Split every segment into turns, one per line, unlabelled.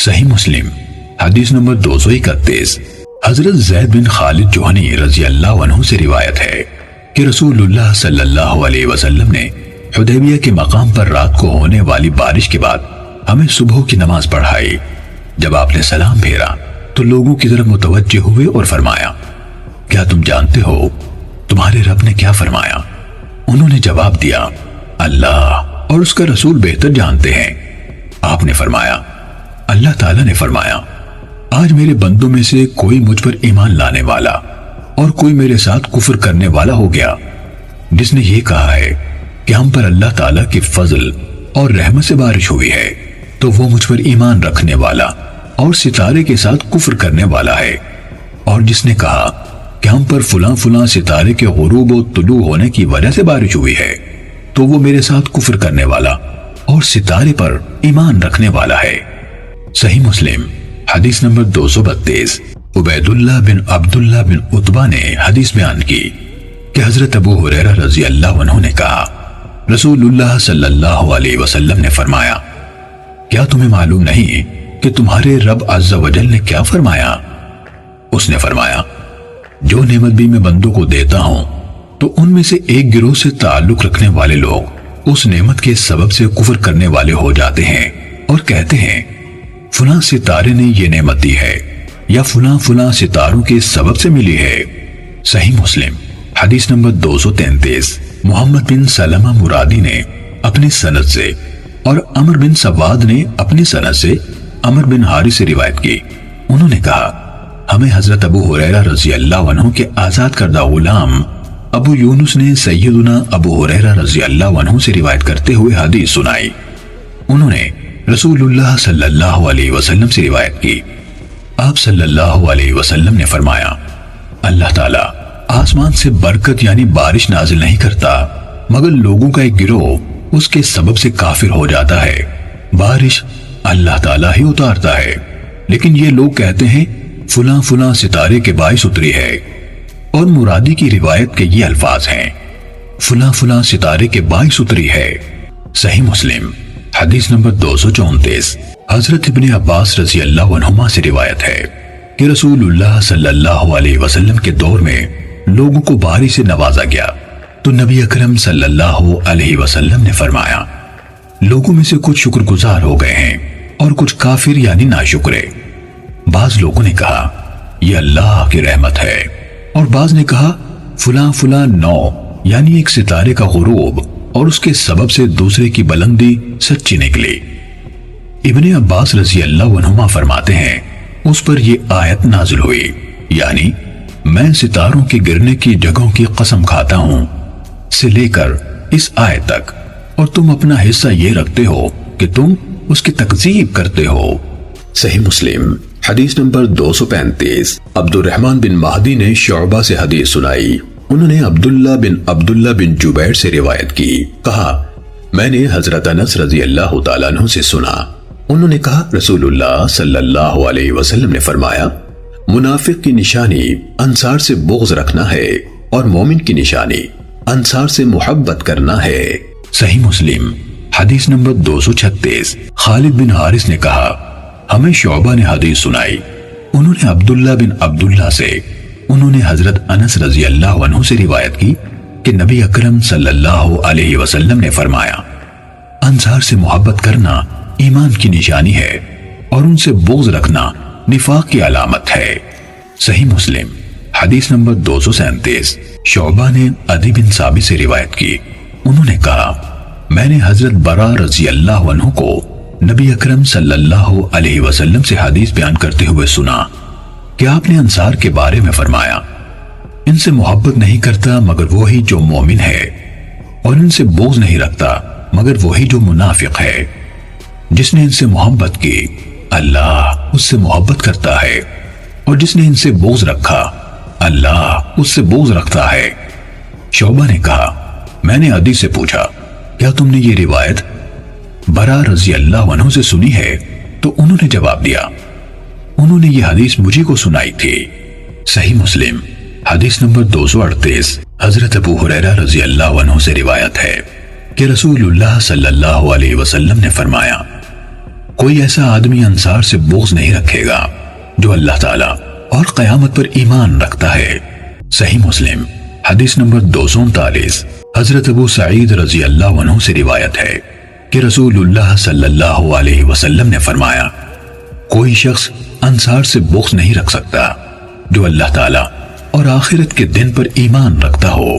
صحیح مسلم حدیث نمبر 231۔ حضرت زید بن خالد جوہنی رضی اللہ عنہ سے روایت ہے کہ رسول اللہ صلی اللہ علیہ وسلم نے حدیبیہ کے مقام پر رات کو ہونے والی بارش کے بعد ہمیں صبح کی نماز پڑھائی۔ جب آپ نے سلام پھیرا تو لوگوں کی طرف متوجہ ہوئے اور فرمایا، کیا تم جانتے ہو تمہارے رب نے کیا فرمایا؟ انہوں نے جواب دیا، اللہ اور اس کا رسول بہتر جانتے ہیں۔ آپ نے فرمایا، اللہ تعالیٰ نے فرمایا، آج میرے بندوں میں سے کوئی مجھ پر ایمان لانے والا اور کوئی میرے ساتھ کفر کرنے والا ہو گیا۔ جس نے یہ کہا ہے کہ ہم پر اللہ تعالیٰ کی فضل اور رحمت سے بارش ہوئی ہے تو وہ مجھ پر ایمان رکھنے والا اور ستارے کے ساتھ کفر کرنے والا ہے، اور جس نے کہا کہ ہم پر فلاں فلاں ستارے کے غروب و طلوع ہونے کی وجہ سے بارش ہوئی ہے تو وہ میرے ساتھ کفر کرنے والا اور ستارے پر ایمان رکھنے والا ہے۔ صحیح مسلم حدیث نمبر 232۔ عبید اللہ بن عبداللہ بن عتبہ نے حدیث بیان کی کہ حضرت ابو ہریرہ رضی اللہ عنہ نے کہا، رسول اللہ صلی اللہ علیہ وسلم نے فرمایا، کیا تمہیں معلوم نہیں کہ تمہارے رب عز و جل نے کیا فرمایا؟ اس نے فرمایا، جو نعمت بھی میں بندوں کو دیتا ہوں تو ان میں سے ایک گروہ سے تعلق رکھنے والے لوگ اس نعمت کے سبب سے کفر کرنے والے ہو جاتے ہیں اور کہتے ہیں فلاں ستارے نے یہ نعمت دی ہے یا فلاں فلاں ستاروں کے سبب سے ملی ہے۔ صحیح مسلم حدیث نمبر 233۔ محمد بن سلمہ مرادی نے اپنی سند سے اور عمر بن سواد نے اپنی سند سے عمر بن حارث سے روایت کی، انہوں نے کہا، ہمیں حضرت ابو ہریرہ رضی اللہ عنہ کے آزاد کردہ غلام ابو یونس نے سیدنا ابو ہریرہ رضی اللہ عنہ سے روایت کرتے ہوئے حدیث سنائی۔ انہوں نے رسول اللہ صلی اللہ علیہ وسلم سے روایت کی، آپ صلی اللہ علیہ وسلم نے فرمایا، اللہ تعالیٰ آسمان سے برکت یعنی بارش نازل نہیں کرتا مگر لوگوں کا ایک گروہ اس کے سبب سے کافر ہو جاتا ہے۔ بارش اللہ تعالیٰ ہی اتارتا ہے، لیکن یہ لوگ کہتے ہیں فلاں فلاں ستارے کے باعث اتری ہے، اور مرادی کی روایت کے یہ الفاظ ہیں، فلاں فلاں ستارے کے باعث اتری ہے۔ صحیح مسلم حدیث نمبر 234۔ حضرت ابن عباس رضی اللہ عنہما سے روایت ہے کہ رسول اللہ صلی اللہ علیہ وسلم کے دور میں لوگوں کو بارش سے نوازا گیا تو نبی اکرم صلی اللہ علیہ وسلم نے فرمایا، لوگوں میں سے کچھ شکر گزار ہو گئے ہیں اور کچھ کافر یعنی ناشکرے۔ بعض لوگوں نے کہا یہ اللہ کی رحمت ہے، اور بعض نے کہا فلاں فلاں نو یعنی ایک ستارے کا غروب اور اس کے سبب سے دوسرے کی بلندی سچی نکلی۔ ابن عباس رضی اللہ عنہما فرماتے ہیں اس پر یہ آیت نازل ہوئی، یعنی میں ستاروں کے گرنے کی جگہوں کی قسم کھاتا ہوں سے لے کر اس آیت تک، اور تم اپنا حصہ یہ رکھتے ہو کہ تم اس کی تکذیب کرتے ہو۔ صحیح مسلم حدیث نمبر 235۔ عبد الرحمن بن مہدی نے شعبہ سے حدیث سنائی، انہوں نے عبداللہ بن جبیر سے روایت کی، کہا میں نے حضرت انس رضی اللہ تعالیٰ عنہ سے سنا، انہوں نے کہا رسول اللہ صلی اللہ علیہ وسلم نے فرمایا، منافق کی نشانی انصار سے بغض رکھنا ہے اور مومن کی نشانی انصار سے محبت کرنا ہے۔ صحیح مسلم حدیث نمبر 236۔ خالد بن حارث نے کہا ہمیں شعبہ نے حدیث سنائی، انہوں نے عبداللہ بن عبداللہ سے، انہوں نے حضرت انس رضی اللہ عنہ سے روایت کی کہ نبی اکرم صلی اللہ علیہ وسلم نے فرمایا، انصار سے محبت کرنا ایمان کی نشانی ہے اور ان سے بغض رکھنا نفاق کی علامت ہے۔ صحیح مسلم حدیث نمبر 237۔ شعبہ نے عدی بن ثابت سے روایت کی، انہوں نے کہا میں نے حضرت برا رضی اللہ عنہ کو نبی اکرم صلی اللہ علیہ وسلم سے حدیث بیان کرتے ہوئے سنا کہ آپ نے انصار کے بارے میں فرمایا، ان سے محبت نہیں کرتا مگر وہی جو مومن ہے، اور ان سے بغض نہیں رکھتا مگر وہی جو منافق ہے۔ جس نے ان سے محبت کی اللہ اس سے محبت کرتا ہے، اور جس نے ان سے بغض رکھا اللہ اس سے بغض رکھتا ہے۔ شعبہ نے کہا میں نے عدی سے پوچھا کیا تم نے یہ روایت برا رضی اللہ عنہ سے سنی ہے؟ تو انہوں نے جواب دیا انہوں نے یہ حدیث مجھے کو سنائی تھی۔ صحیح مسلم حدیث نمبر 238۔ حضرت ابو ہریرہ رضی اللہ عنہ سے روایت ہے کہ رسول اللہ صلی اللہ علیہ وسلم نے فرمایا، کوئی ایسا آدمی انصار سے بغض نہیں رکھے گا جو اللہ تعالیٰ اور قیامت پر ایمان رکھتا ہے۔ صحیح مسلم حدیث نمبر 239۔ حضرت ابو سعید رضی اللہ عنہ سے روایت ہے کہ رسول اللہ صلی اللہ علیہ وسلم نے فرمایا، کوئی شخص انصار سے بغض نہیں رکھ سکتا جو اللہ تعالیٰ اور آخرت کے دن پر ایمان رکھتا ہو۔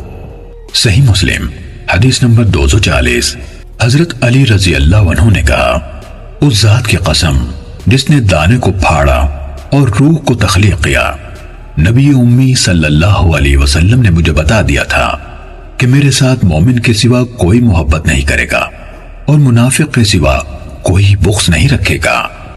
صحیح مسلم حدیث نمبر 240۔ حضرت علی رضی اللہ عنہ نے کہا، اس ذات کی قسم جس نے دانے کو پھاڑا اور روح کو تخلیق کیا، نبی امی صلی اللہ علیہ وسلم نے مجھے بتا دیا تھا کہ میرے ساتھ مومن کے سوا کوئی محبت نہیں کرے گا اور منافق کے سوا کوئی بغض نہیں رکھے گا۔